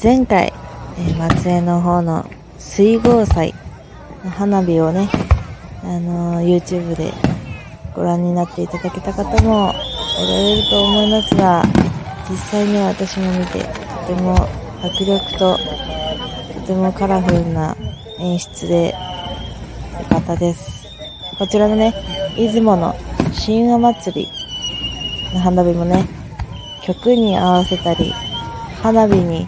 前回、松江の方の水郷祭の花火をね、YouTube でご覧になっていただけた方もおられると思いますが、実際には私も見て、とても迫力ととてもカラフルな演出で良かったです。こちらのね、出雲の神話祭りの花火もね、曲に合わせたり、花火に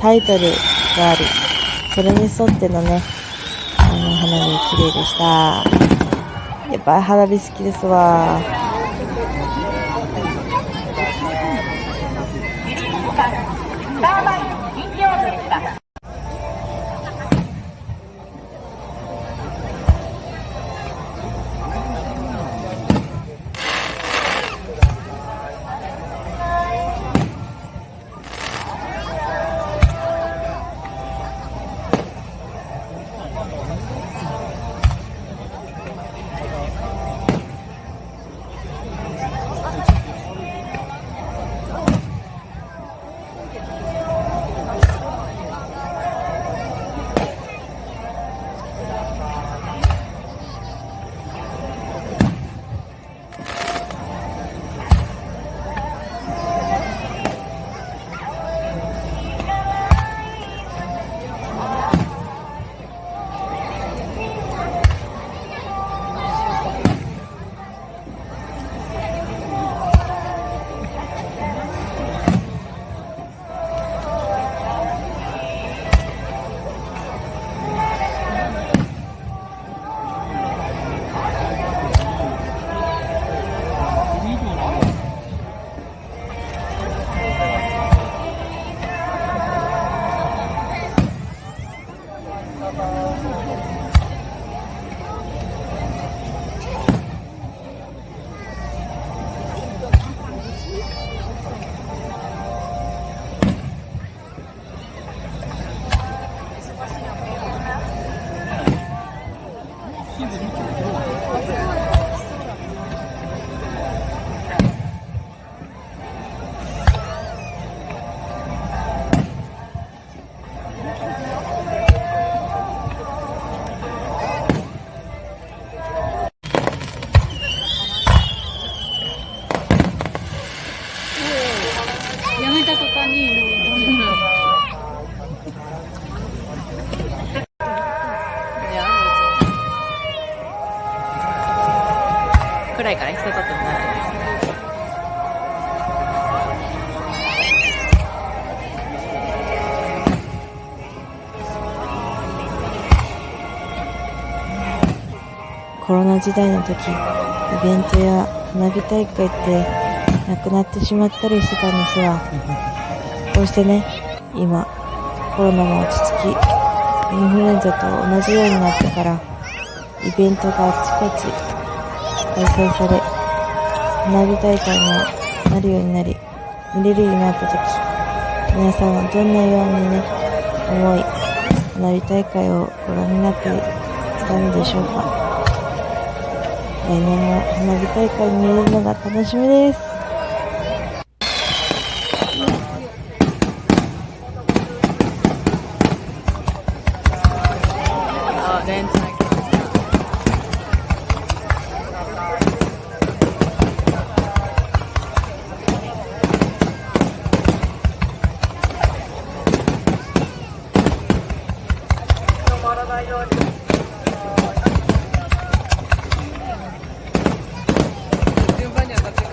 タイトルがあり、それに沿ってのね、花火綺麗でした。やっぱり花火好きですわ。やめた途端に暗いから人撮ってもらってます。コロナ時代の時、イベントや花火大会ってなくなってしまったりしてたんですが、こうしてね、今コロナも落ち着き、インフルエンザと同じようになってから、イベントがあちこち開催され、花火大会もなるようになり、見れるようになった時、皆さんはどんなようにね、思い、花火大会をご覧になっていたのでしょうか。来年も花火大会見れるのが楽しみです。順番に当たってる。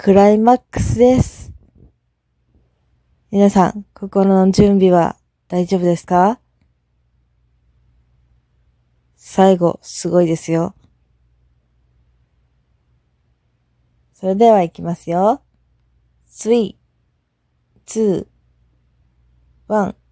クライマックスです。皆さん、心の準備は大丈夫ですか？最後、すごいですよ。それでは行きますよ。3、2、1